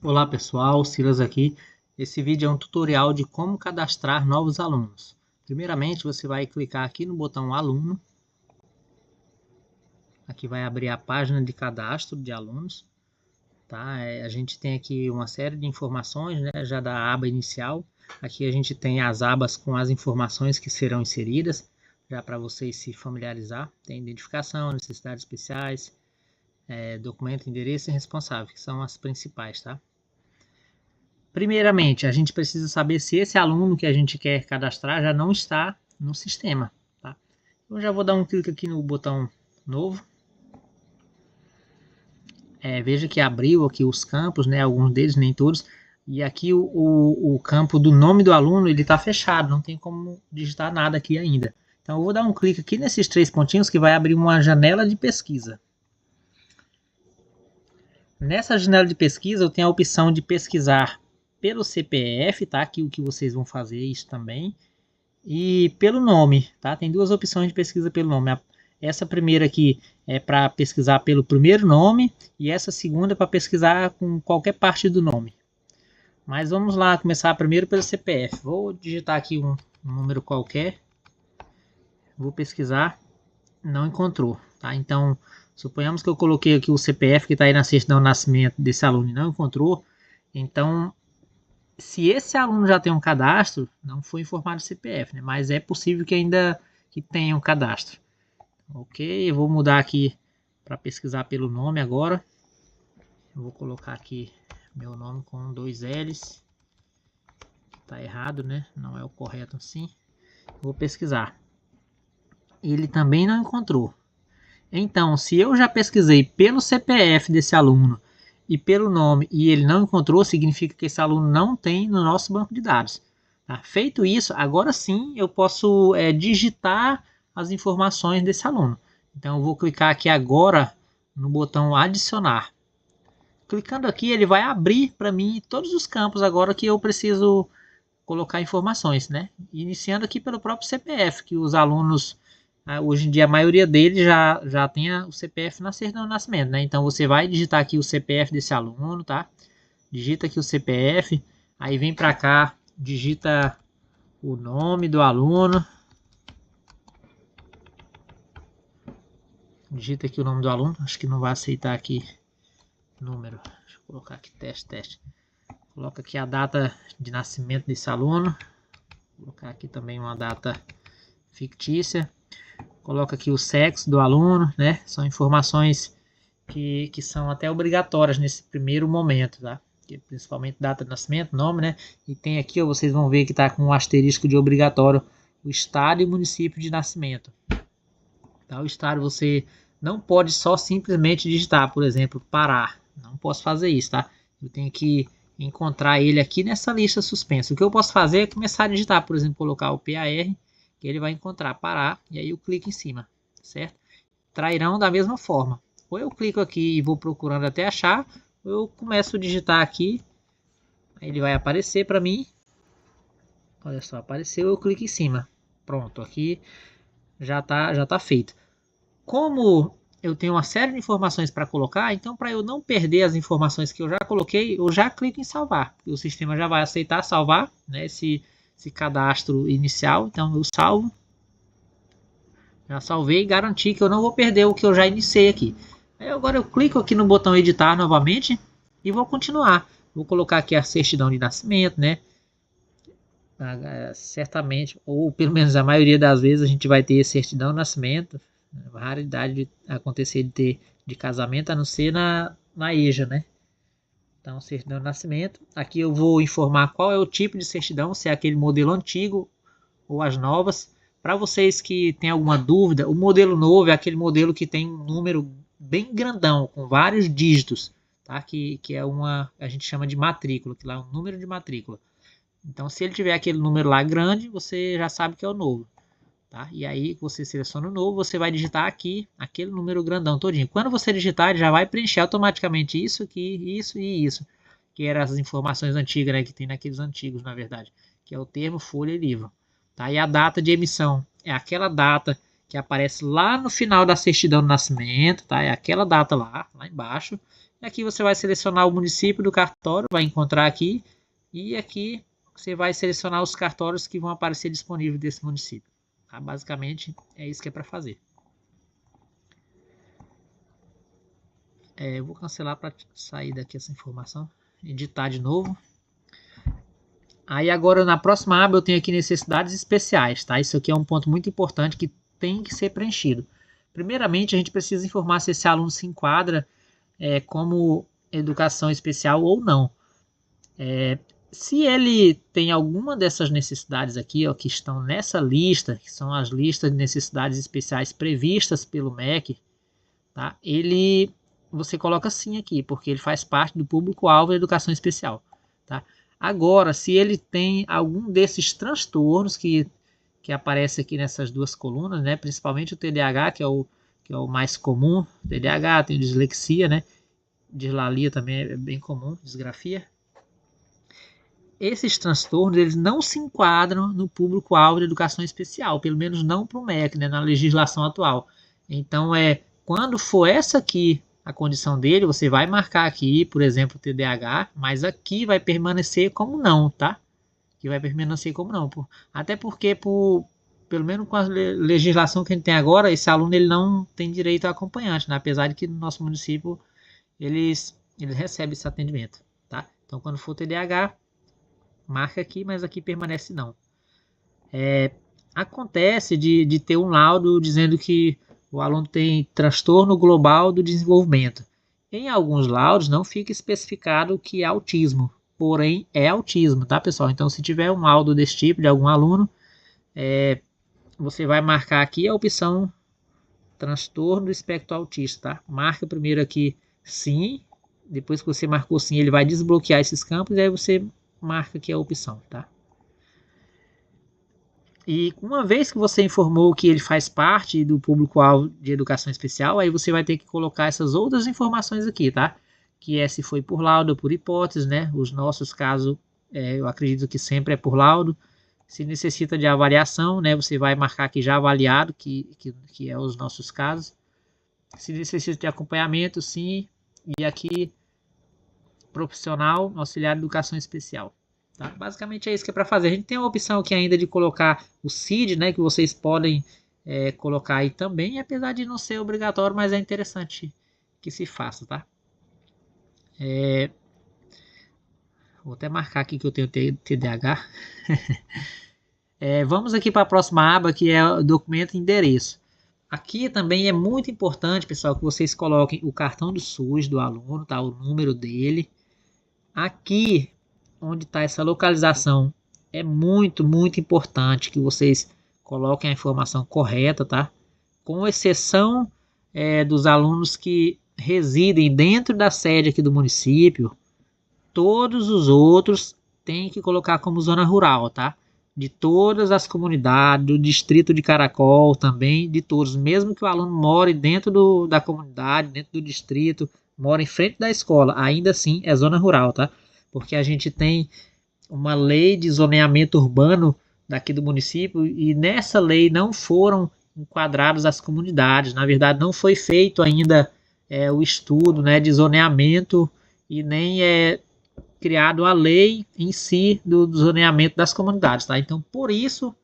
Olá pessoal, Silas aqui. Esse vídeo é um tutorial de como cadastrar novos alunos. Primeiramente você vai clicar aqui no botão aluno. Aqui vai abrir a página de cadastro de alunos. Tá? A gente tem aqui uma série de informações, né? Já da aba inicial. Aqui a gente tem as abas com as informações que serão inseridas, já para vocês se familiarizar. Tem identificação, necessidades especiais, documento, endereço e responsável, que são as principais, tá? Primeiramente, a gente precisa saber se esse aluno que a gente quer cadastrar já não está no sistema. Tá? Eu já vou dar um clique aqui no botão novo. Veja que abriu aqui os campos, né? Alguns deles, nem todos. E aqui o campo do nome do aluno ele está fechado, não tem como digitar nada aqui ainda. Então eu vou dar um clique aqui nesses três pontinhos que vai abrir uma janela de pesquisa. Nessa janela de pesquisa eu tenho a opção de pesquisar pelo CPF, tá? Aqui o que vocês vão fazer isso também. E pelo nome, tá? Tem duas opções de pesquisa pelo nome. Essa primeira aqui é para pesquisar pelo primeiro nome e essa segunda é para pesquisar com qualquer parte do nome. Mas vamos lá começar primeiro pelo CPF. Vou digitar aqui um número qualquer. Vou pesquisar. Não encontrou, tá? Então, suponhamos que eu coloquei aqui o CPF que está aí na certidão de nascimento desse aluno e não encontrou. Então, se esse aluno já tem um cadastro, não foi informado o CPF, né? Mas é possível que ainda que tenha um cadastro. Ok, eu vou mudar aqui para pesquisar pelo nome agora. Eu vou colocar aqui meu nome com 2 L's. Tá errado, né? Não é o correto assim. Vou pesquisar. Ele também não encontrou. Então, se eu já pesquisei pelo CPF desse aluno e pelo nome e ele não encontrou, significa que esse aluno não tem no nosso banco de dados. Tá? Feito isso, agora sim eu posso digitar as informações desse aluno. Então eu vou clicar aqui agora no botão adicionar. Clicando aqui ele vai abrir para mim todos os campos agora que eu preciso colocar informações, né? Iniciando aqui pelo próprio CPF, que os alunos hoje em dia a maioria deles já tem o CPF na certidão de nascimento, né? Então você vai digitar aqui o CPF desse aluno, tá? Digita aqui o CPF, aí vem para cá, digita o nome do aluno. Digita aqui o nome do aluno, acho que não vai aceitar aqui número. Deixa eu colocar aqui teste. Coloca aqui a data de nascimento desse aluno. Vou colocar aqui também uma data fictícia. Coloca aqui o sexo do aluno, né? São informações que são até obrigatórias nesse primeiro momento, tá? Principalmente data de nascimento, nome, né? E tem aqui, ó, vocês vão ver que está com um asterisco de obrigatório o estado e município de nascimento. Tá? O estado você não pode só simplesmente digitar, por exemplo, Pará. Não posso fazer isso, tá? Eu tenho que encontrar ele aqui nessa lista suspensa. O que eu posso fazer é começar a digitar, por exemplo, colocar o PAR, que ele vai encontrar Pará, e aí eu clico em cima, certo? Trairão da mesma forma. Ou eu clico aqui e vou procurando até achar, ou eu começo a digitar aqui, aí ele vai aparecer para mim. Olha só, apareceu, eu clico em cima. Pronto, aqui já tá feito. Como eu tenho uma série de informações para colocar, então para eu não perder as informações que eu já coloquei, eu já clico em salvar. O sistema já vai aceitar salvar, né, esse cadastro inicial, então eu salvo. Já salvei e garanti que eu não vou perder o que eu já iniciei aqui. Aí agora eu clico aqui no botão editar novamente e vou continuar. Vou colocar aqui a certidão de nascimento, né? Certamente, ou pelo menos a maioria das vezes a gente vai ter certidão de nascimento. Raridade de acontecer de ter de casamento, a não ser na EJA, né? Então, certidão de nascimento. Aqui eu vou informar qual é o tipo de certidão, se é aquele modelo antigo ou as novas. Para vocês que têm alguma dúvida, o modelo novo é aquele modelo que tem um número bem grandão, com vários dígitos, tá? Que é a gente chama de matrícula, que lá é um número de matrícula. Então, se ele tiver aquele número lá grande, você já sabe que é o novo. Tá? E aí você seleciona o novo, você vai digitar aqui aquele número grandão todinho. Quando você digitar, ele já vai preencher automaticamente isso aqui, isso e isso, que eram as informações antigas, né, que tem naqueles antigos, na verdade, que é o termo, folha e livro. Tá? E a data de emissão é aquela data que aparece lá no final da certidão de nascimento, tá? É aquela data lá embaixo. Aqui você vai selecionar o município do cartório, vai encontrar aqui, e aqui você vai selecionar os cartórios que vão aparecer disponíveis desse município. Tá? Basicamente é isso que é para fazer. Eu vou cancelar para sair daqui essa informação, editar de novo. Aí agora na próxima aba eu tenho aqui necessidades especiais, tá? Isso aqui é um ponto muito importante que tem que ser preenchido. Primeiramente a gente precisa informar se esse aluno se enquadra como educação especial ou não. Se ele tem alguma dessas necessidades aqui, ó, que estão nessa lista, que são as listas de necessidades especiais previstas pelo MEC, tá? Você coloca sim aqui, porque ele faz parte do público-alvo da educação especial. Tá? Agora, se ele tem algum desses transtornos que aparece aqui nessas duas colunas, né? Principalmente o TDAH, que é o mais comum, TDAH, tem dislexia, né? Dislalia também é bem comum, disgrafia. Esses transtornos eles não se enquadram no público-alvo de educação especial, pelo menos não para o MEC, né, na legislação atual. Então, quando for essa aqui a condição dele, você vai marcar aqui, por exemplo, TDAH, mas aqui vai permanecer como não, tá? Aqui vai permanecer como não. Até porque, pelo menos com a legislação que a gente tem agora, esse aluno ele não tem direito a acompanhante, né? Apesar de que no nosso município eles recebem esse atendimento, tá? Então, quando for TDAH, marca aqui, mas aqui permanece não. Acontece de ter um laudo dizendo que o aluno tem transtorno global do desenvolvimento. Em alguns laudos não fica especificado que é autismo, porém é autismo, tá, pessoal? Então, se tiver um laudo desse tipo de algum aluno, você vai marcar aqui a opção transtorno do espectro autista, tá? Marca primeiro aqui sim, depois que você marcou sim, ele vai desbloquear esses campos e aí você marca aqui a opção, tá? E uma vez que você informou que ele faz parte do público-alvo de educação especial, aí você vai ter que colocar essas outras informações aqui, tá? Que é se foi por laudo ou por hipótese, né? Os nossos casos, eu acredito que sempre é por laudo. Se necessita de avaliação, né? Você vai marcar aqui já avaliado, que é os nossos casos. Se necessita de acompanhamento, sim. E aqui, profissional, auxiliar de educação especial. Tá? Basicamente é isso que é para fazer. A gente tem a opção aqui ainda de colocar o CID, né, que vocês podem colocar aí também, apesar de não ser obrigatório, mas é interessante que se faça, tá? Vou até marcar aqui que eu tenho TDAH. Vamos aqui para a próxima aba, que é o documento e endereço. Aqui também é muito importante, pessoal, que vocês coloquem o cartão do SUS do aluno, tá? O número dele. Aqui onde está essa localização, é muito, muito importante que vocês coloquem a informação correta, tá? Com exceção dos alunos que residem dentro da sede aqui do município, todos os outros têm que colocar como zona rural, tá? De todas as comunidades, do distrito de Caracol também, de todos, mesmo que o aluno more dentro da comunidade, dentro do distrito, mora em frente da escola, ainda assim é zona rural, tá? Porque a gente tem uma lei de zoneamento urbano daqui do município e nessa lei não foram enquadradas as comunidades. Na verdade, não foi feito ainda o estudo, né, de zoneamento e nem é criado a lei em si do zoneamento das comunidades. Tá? Então, por isso,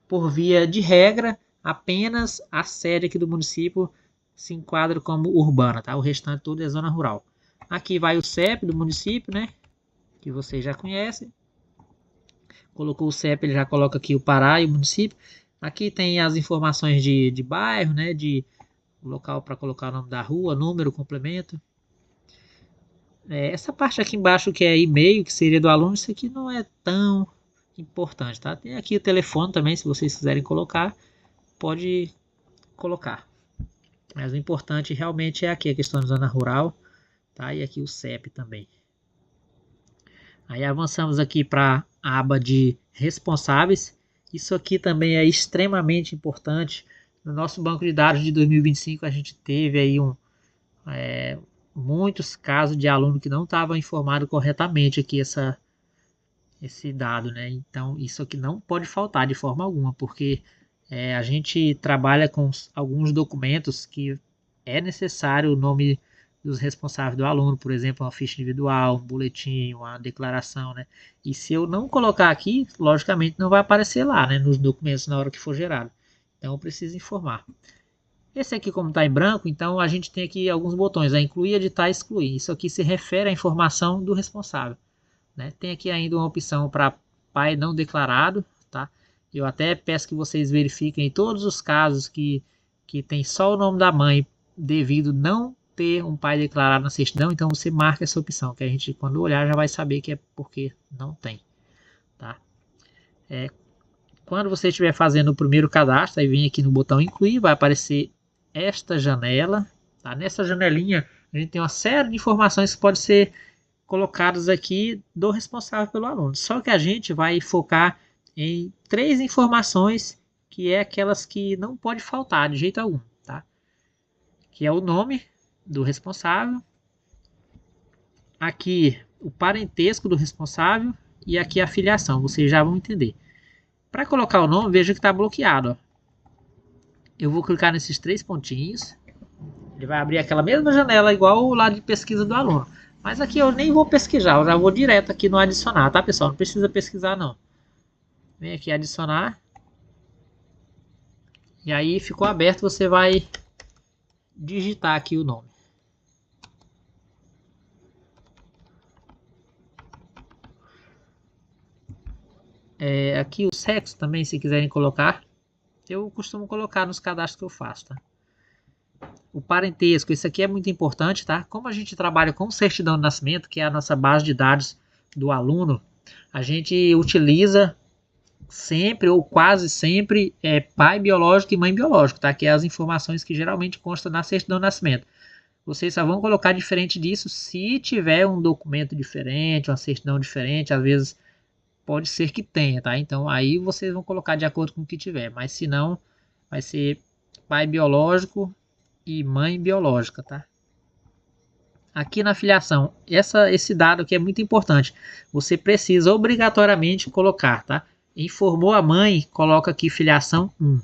por via de regra, apenas a sede aqui do município se enquadra como urbana. Tá? O restante todo é zona rural. Aqui vai o CEP do município, né? Que vocês já conhecem. Colocou o CEP, ele já coloca aqui o Pará e o município. Aqui tem as informações de bairro, né, de local para colocar o nome da rua, número, complemento. Essa parte aqui embaixo que é e-mail, que seria do aluno, isso aqui não é tão importante, tá? Tem aqui o telefone também, se vocês quiserem colocar, pode colocar. Mas o importante realmente é aqui a questão da zona rural, tá? E aqui o CEP também. Aí avançamos aqui para a aba de responsáveis. Isso aqui também é extremamente importante. No nosso banco de dados de 2025 a gente teve aí muitos casos de aluno que não estava informado corretamente aqui esse dado, né? Então isso aqui não pode faltar de forma alguma, porque a gente trabalha com alguns documentos que é necessário o nome dos responsáveis do aluno, por exemplo, uma ficha individual, um boletim, uma declaração, né? E se eu não colocar aqui, logicamente não vai aparecer lá, né, nos documentos na hora que for gerado. Então eu preciso informar. Esse aqui, como está em branco, então a gente tem aqui alguns botões, incluir, editar e excluir. Isso aqui se refere à informação do responsável, né? Tem aqui ainda uma opção para pai não declarado, tá? Eu até peço que vocês verifiquem em todos os casos que tem só o nome da mãe devido não ter um pai declarado na certidão, então você marca essa opção, que a gente quando olhar já vai saber que é porque não tem, tá? Quando você estiver fazendo o primeiro cadastro, aí vem aqui no botão incluir, vai aparecer esta janela, tá? Nessa janelinha a gente tem uma série de informações que podem ser colocadas aqui do responsável pelo aluno. Só que a gente vai focar em 3 informações que é aquelas que não pode faltar de jeito algum, tá? Que é o nome do responsável, aqui o parentesco do responsável e aqui a filiação, vocês já vão entender. Para colocar o nome, veja que está bloqueado, ó. Eu vou clicar nesses 3 pontinhos, ele vai abrir aquela mesma janela igual o lado de pesquisa do aluno. Mas aqui eu nem vou pesquisar, eu já vou direto aqui no adicionar, tá pessoal? Não precisa pesquisar não. Vem aqui adicionar. E aí ficou aberto, você vai digitar aqui o nome. Aqui o sexo também, se quiserem colocar. Eu costumo colocar nos cadastros que eu faço, tá? O parentesco, isso aqui é muito importante, tá? Como a gente trabalha com certidão de nascimento, que é a nossa base de dados do aluno, a gente utiliza sempre ou quase sempre pai biológico e mãe biológico, tá? Que é as informações que geralmente constam na certidão de nascimento. Vocês só vão colocar diferente disso se tiver um documento diferente, uma certidão diferente, às vezes pode ser que tenha, tá? Então aí vocês vão colocar de acordo com o que tiver, mas se não, vai ser pai biológico e mãe biológica, tá? Aqui na filiação, esse dado aqui é muito importante. Você precisa obrigatoriamente colocar, tá? Informou a mãe, coloca aqui filiação 1.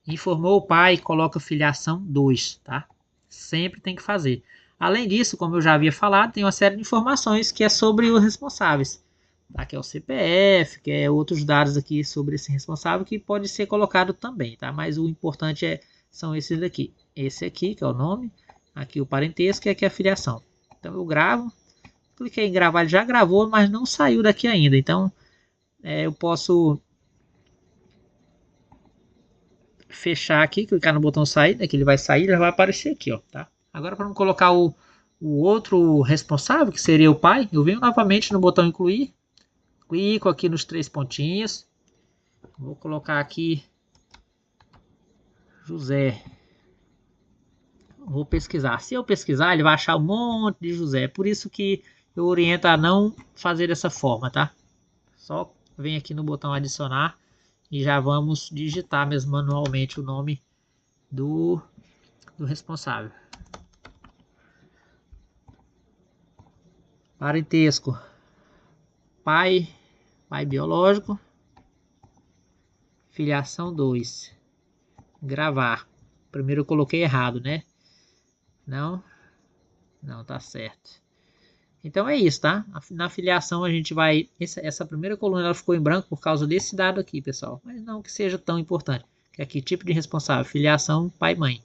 Informou o pai, coloca filiação 2, tá? Sempre tem que fazer. Além disso, como eu já havia falado, tem uma série de informações que é sobre os responsáveis. Tá? Que é o CPF, que é outros dados aqui sobre esse responsável que pode ser colocado também, tá? Mas o importante são esses daqui. Esse aqui, que é o nome, aqui o parentesco e aqui a filiação. Então eu gravo, cliquei em gravar, ele já gravou, mas não saiu daqui ainda. Então eu posso fechar aqui, clicar no botão sair, né, que ele vai sair, já vai aparecer aqui, ó, tá? Agora para colocar o outro responsável, que seria o pai, eu venho novamente no botão incluir, clico aqui nos 3 pontinhos, vou colocar aqui José, vou pesquisar. Se eu pesquisar, ele vai achar um monte de José, por isso que eu oriento a não fazer dessa forma, tá? Só vem aqui no botão adicionar e já vamos digitar mesmo manualmente o nome do responsável. Parentesco, pai biológico, filiação 2, gravar. Primeiro eu coloquei errado, né? Não, tá certo. Então é isso, tá? Na filiação a gente vai... Essa primeira coluna ela ficou em branco por causa desse dado aqui, pessoal. Mas não que seja tão importante. Que aqui, tipo de responsável, filiação pai e mãe.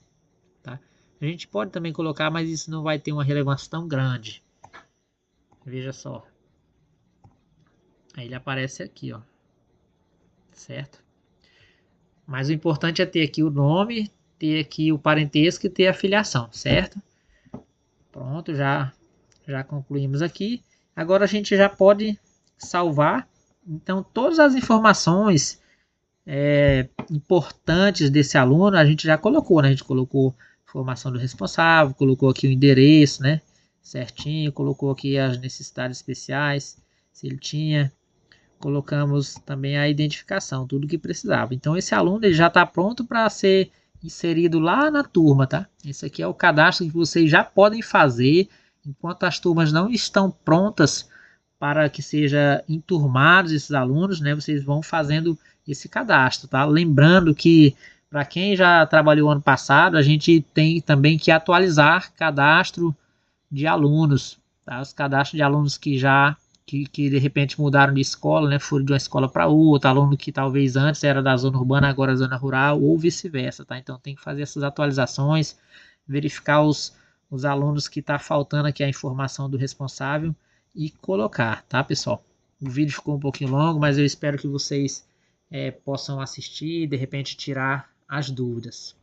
Tá? A gente pode também colocar, mas isso não vai ter uma relevância tão grande. Veja só. Aí ele aparece aqui, ó. Certo? Mas o importante é ter aqui o nome, ter aqui o parentesco e ter a filiação, certo? Pronto, já concluímos aqui. Agora a gente já pode salvar. Então todas as informações importantes desse aluno a gente já colocou, né? A gente colocou a informação do responsável, colocou aqui o endereço, né? Certinho, colocou aqui as necessidades especiais, se ele tinha. Colocamos também a identificação, tudo que precisava. Então esse aluno ele já está pronto para ser inserido lá na turma, tá? Esse aqui é o cadastro que vocês já podem fazer enquanto as turmas não estão prontas para que seja enturmados esses alunos, né? Vocês vão fazendo esse cadastro, tá? Lembrando que para quem já trabalhou ano passado, a gente tem também que atualizar cadastro de alunos, tá? Os cadastros de alunos que de repente mudaram de escola, né? Foram de uma escola para outra, aluno que talvez antes era da zona urbana, agora é zona rural, ou vice-versa, tá? Então tem que fazer essas atualizações, verificar os alunos que está faltando aqui a informação do responsável e colocar, tá, pessoal? O vídeo ficou um pouquinho longo, mas eu espero que vocês possam assistir e de repente tirar as dúvidas.